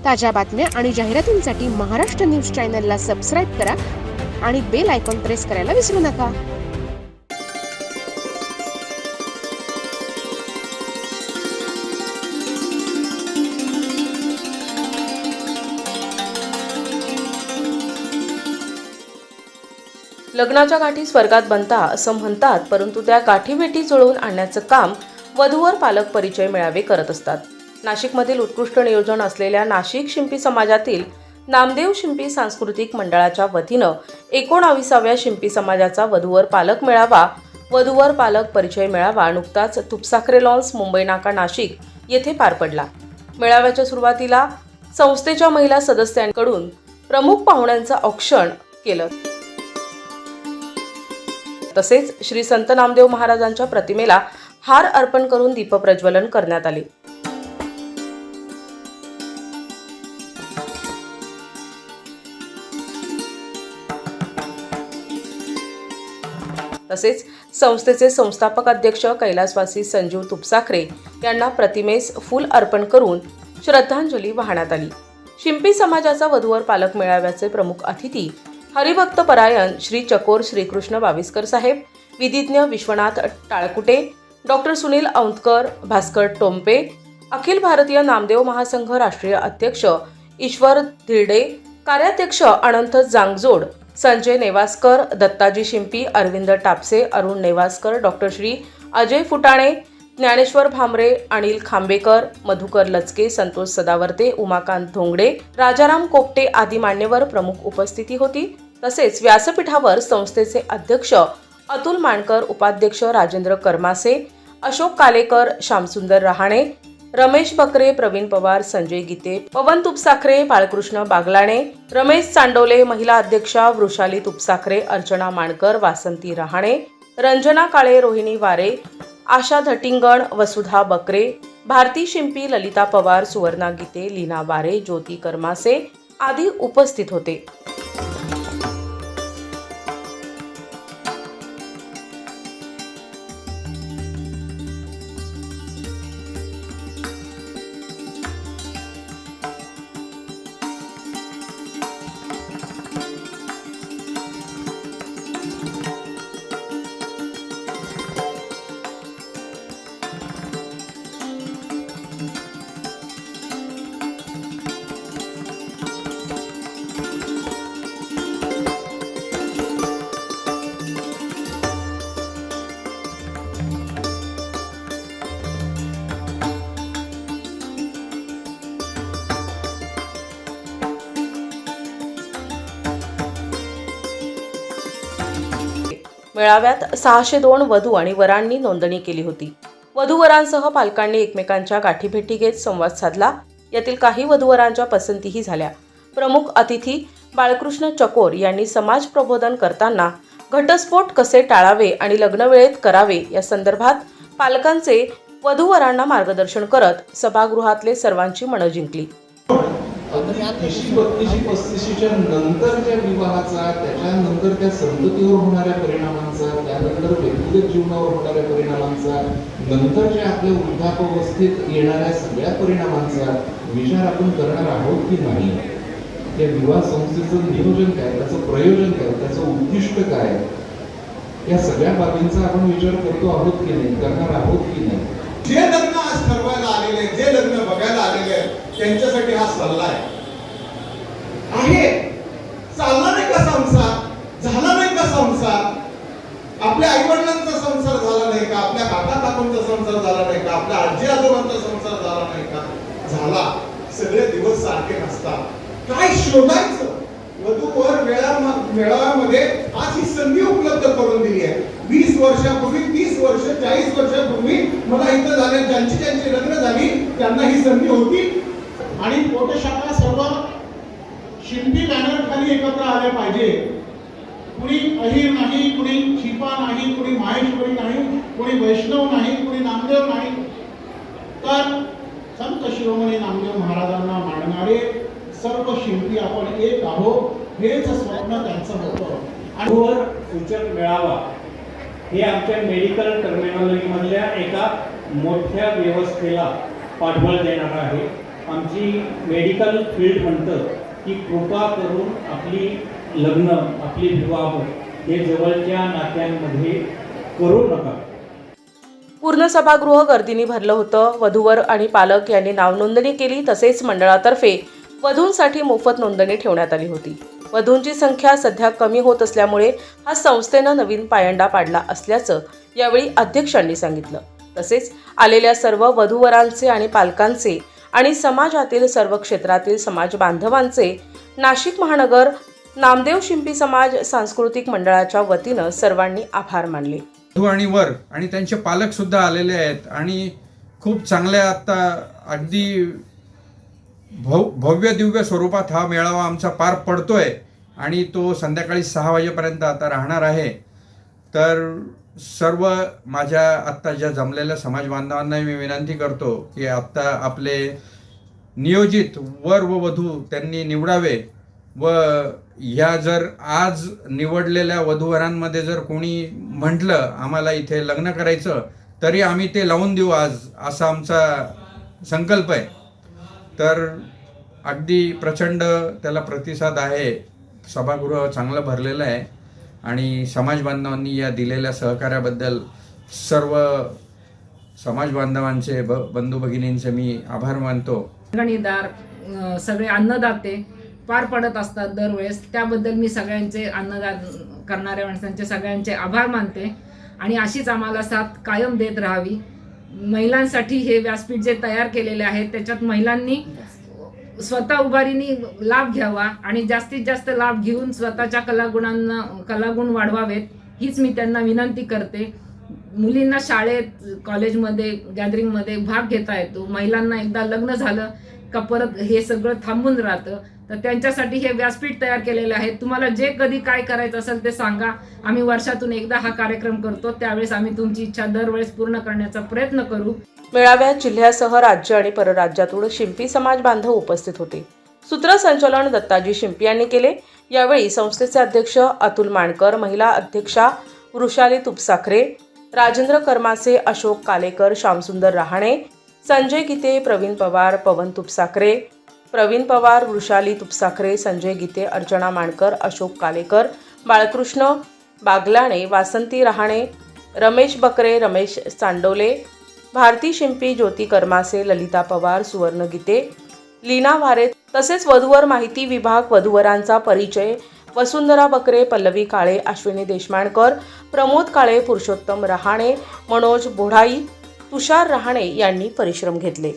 ताज्या बातम्या आणि जाहिरातींसाठी महाराष्ट्र न्यूज चॅनलला सबस्क्राईब करा आणि बेल आयकॉन प्रेस करायला विसरू नका। लग्नाच्या गाठी स्वर्गात बनता असं म्हणतात, परंतु त्या गाठीभेटी जुळवून आणण्याचं काम वधूवर पालक परिचय मेळावे करत असतात। नाशिकमधील उत्कृष्ट नियोजन असलेल्या नाशिक शिंपी समाजातील नामदेव शिंपी सांस्कृतिक मंडळाच्या वतीनं 19व्या शिंपी समाजाचा वधूवर पालक मेळावा, वधूवर पालक परिचय मेळावा नुकताच तुपसाखरे लॉन्स, मुंबई नाका, नाशिक येथे पार पडला। मेळाव्याच्या सुरुवातीला संस्थेच्या महिला सदस्यांकडून प्रमुख पाहुण्यांचं औक्षण केलं। तसेच श्री संत नामदेव महाराजांच्या प्रतिमेला हार अर्पण करून दीपप्रज्वलन करण्यात आले। तसेच संस्थेचे संस्थापक अध्यक्ष कैलासवासी संजीव तुपसाखरे यांना प्रतिमेस फूल अर्पण करून श्रद्धांजली वाहण्यात आली। शिंपी समाजाचा वधूवर पालक मेळाव्याचे प्रमुख अतिथी हरिभक्त परायण श्री चकोर श्रीकृष्ण बाविस्कर साहेब, विधिज्ञ विश्वनाथ टाळकुटे, डॉक्टर सुनील औंधकर, भास्कर टोंपे, अखिल भारतीय नामदेव महासंघ राष्ट्रीय अध्यक्ष ईश्वर धिरडे, कार्याध्यक्ष अनंत जांगजोड, संजय नेवासकर, दत्ताजी शिंपी, अरविंद टापसे, अरुण नेवासकर, डॉक्टर श्री अजय फुटाणे, ज्ञानेश्वर भामरे, अनिल खांबेकर, मधुकर लचके, संतोष सदावर्ते, उमाकांत धोंगडे, राजाराम कोपटे आदी मान्यवर प्रमुख उपस्थिती होती। तसेच व्यासपीठावर संस्थेचे अध्यक्ष अतुल मानकर, उपाध्यक्ष राजेंद्र करमासे, अशोक कालेकर, श्यामसुंदर रहाणे, रमेश बकरे, प्रवीण पवार, संजय गीते, पवन तुपसाखरे, बाळकृष्ण बागलाणे, रमेश चांडोले, महिला अध्यक्षा वृषाली तुपसाखरे, अर्चना मानकर, वासंती रहाणे, रंजना काळे, रोहिणी वारे, आशा धटिंगण, वसुधा बकरे, भारती शिंपी, ललिता पवार, सुवर्णा गीते, लीना वारे, ज्योती करमासे आदी उपस्थित होते। मेळाव्यात 602 वधू आणि वरांनी नोंदणी केली होती। वधूवरांसह पालकांनी एकमेकांच्या गाठीभेटी घेत संवाद साधला। यातील काही वधूवरांच्या पसंतीही झाल्या। प्रमुख अतिथी बाळकृष्ण चकोर यांनी समाज प्रबोधन करताना घटस्फोट कसे टाळावे आणि लग्न वेळेत करावे या संदर्भात पालकांचे वधूवरांना मार्गदर्शन करत सभागृहातले सर्वांची मनं जिंकली। 30-32-35च्या नंतरच्या विवाहाचा, त्याच्यानंतर त्या संततीवर होणाऱ्या परिणामांचा, त्यानंतर व्यक्तिगत जीवनावर होणाऱ्या परिणामांचा, नंतरच्या आपल्या वृद्धावस्थेत येणाऱ्या सगळ्या परिणामांचा विचार आपण करणार आहोत की नाही? या विवाह संस्थेचं नियोजन काय, त्याचं प्रयोजन काय, त्याचं उद्दिष्ट काय, या सगळ्या बाबींचा आपण विचार करतो आहोत की नाही, करणार आहोत की नाही? जे लग्न आज ठरवायला आलेले, जे लग्न बघायला आलेले त्यांच्यासाठी हा सल्ला आहे। चालला नाही का संसार, झाला नाही का संसार, आपल्या आई वडिलांचा संसार झाला नाही का, आपल्या काका काकूंचा संसार झाला नाही का, आपल्या आजी आजोबांचा संसार झाला नाही का? झाला। सगळे दिवस सारखे नसतात। काय शोधायचं? वधूवर मेळाव्यामध्ये आज ही संधी उपलब्ध करून दिली आहे। 20 वर्षापूर्वी, 30 वर्ष, 40 वर्षापूर्वी मला इथं झाले, ज्यांची लग्न झाली त्यांना ही संधी होती। आणि पोटशाखा सर्व शिंपी बॅनर खाली एकत्र आले पाहिजे। कुणी अहिर नाही, कुणी छिपा नाही, कुणी माहेश्वरी नाही, कुणी वैष्णव नाही, कुणी नामदेव नाही, तर संत शिरोमणी नामदेव महाराजांना मानणारे सर्व शिंपी आपण एक आहोत, हेच स्वप्न त्यांचं होतं। वधूवर सूचक मेळावा हे आमच्या मेडिकल टर्मिनॉलॉजी मधल्या एका मोठ्या व्यवस्थेला पाठबळ देणार आहे। आमची मेडिकल फील्ड म्हणतं की कृपा करून आपली लग्न, आपली विवाह हे जवळच्या नात्यांमध्ये करू नका. पूर्ण सभागृह गर्दीने भरलं होतं. वधूवर आणि पालक यांनी नावनोंदणी केली. तसेच मंडळातर्फे वधूंसाठी मोफत नोंदणी ठेवण्यात आली होती. वधूंची संख्या सध्या कमी होत असल्यामुळे हा संस्थेनं नवीन पायंडा पाडला असल्याचं यावेळी अध्यक्षांनी सांगितलं. तसेच आलेल्या सर्व वधूवरांचे आणि पालकांचे आणि समाजातील सर्व क्षेत्रातील समाज बांधवांचे नाशिक महानगर नामदेव शिंपी समाज सांस्कृतिक मंडळाच्या वतीनं सर्वांनी आभार मानले. वधू आणि वर आणि त्यांचे पालक सुद्धा आलेले आहेत आणि खूप चांगल्या आता अगदी भव्य दिव्य स्वरूपात हा मेळावा आमचा पार पडतोय आणि तो संध्याकाळी 6 वाजेपर्यंत आता राहणार आहे. तर सर्व माझ्या आत्ता ज्या जमलेल्या समाज बांधवांना मी विनंती करतो की आत्ता आपले नियोजित वर व वधू त्यांनी निवडावे व ह्या जर आज निवडलेल्या वधूवरांमध्ये जर कोणी म्हटलं आम्हाला इथे लग्न करायचं तरी आम्ही ते लावून देऊ आज, असा आमचा संकल्प आहे. तर अगदी प्रचंड त्याला प्रतिसाद आहे. सभागृह चांगलं भरलेलं आहे आणि समाज बांधवांनी या दिलेल्या सहकार्याबद्दल सर्व समाज बांधवांचे बंधू भगिनींचे मी आभार मानतो. गणितदार सगळे अन्नदाते पार पडत असतात दरवेळेस, त्याबद्दल मी सगळ्यांचे अन्नदान करणाऱ्या माणसांचे सगळ्यांचे आभार मानते आणि अशीच आम्हाला साथ कायम देत राहावी. महिलांसाठी हे व्यासपीठ जे तयार केलेले आहे त्याच्यात महिलांनी स्वतः उभारीने लाभ घ्यावा आणि जास्तीत जास्त लाभ घेऊन स्वतःच्या कलागुण वाढवावेत हीच मी त्यांना विनंती करते. मुलींना शाळेत कॉलेजमध्ये गॅदरिंगमध्ये भाग घेता येतो. महिलांना एकदा लग्न झालं का परत हे सगळं थांबून राहतं. तर त्यांच्यासाठी हे व्यासपीठ तयार केलेले आहे. तुम्हाला जे कधी काय करायचं असेल ते सांगा. आम्ही वर्षातून एकदा हा कार्यक्रम करतो. त्यावेळेस आम्ही तुमची इच्छा दरवेळेस पूर्ण करण्याचा प्रयत्न करू. मेळाव्यात जिल्ह्यासह राज्य आणि परराज्यातून शिंपी समाज बांधव उपस्थित होते. सूत्रसंचालन दत्ताजी शिंपी यांनी केले. यावेळी संस्थेचे अध्यक्ष अतुल माणकर, महिला अध्यक्षा वृषाली तुपसाखरे, राजेंद्र कर्माचे, अशोक कालेकर, श्यामसुंदर रहाणे, संजय गीते, प्रवीण पवार, पवन तुपसाखरे, प्रवीण पवार, वृषाली तुपसाखरे, संजय गीते, अर्चना माणकर, अशोक कालेकर, बाळकृष्ण बागलाणे, वासंती रहाणे, रमेश बकरे, रमेश सांडोले, भारती शिंपी, ज्योती कर्मासे, ललिता पवार, सुवर्ण गीते, लीना वारे, तसेच वधूवर माहिती विभाग, वधूवरांचा परिचय, वसुंधरा बकरे, पल्लवी काळे, अश्विनी देशमाणकर, प्रमोद काळे, पुरुषोत्तम रहाणे, मनोज बोढाई, तुषार रहाणे यांनी परिश्रम घेतले.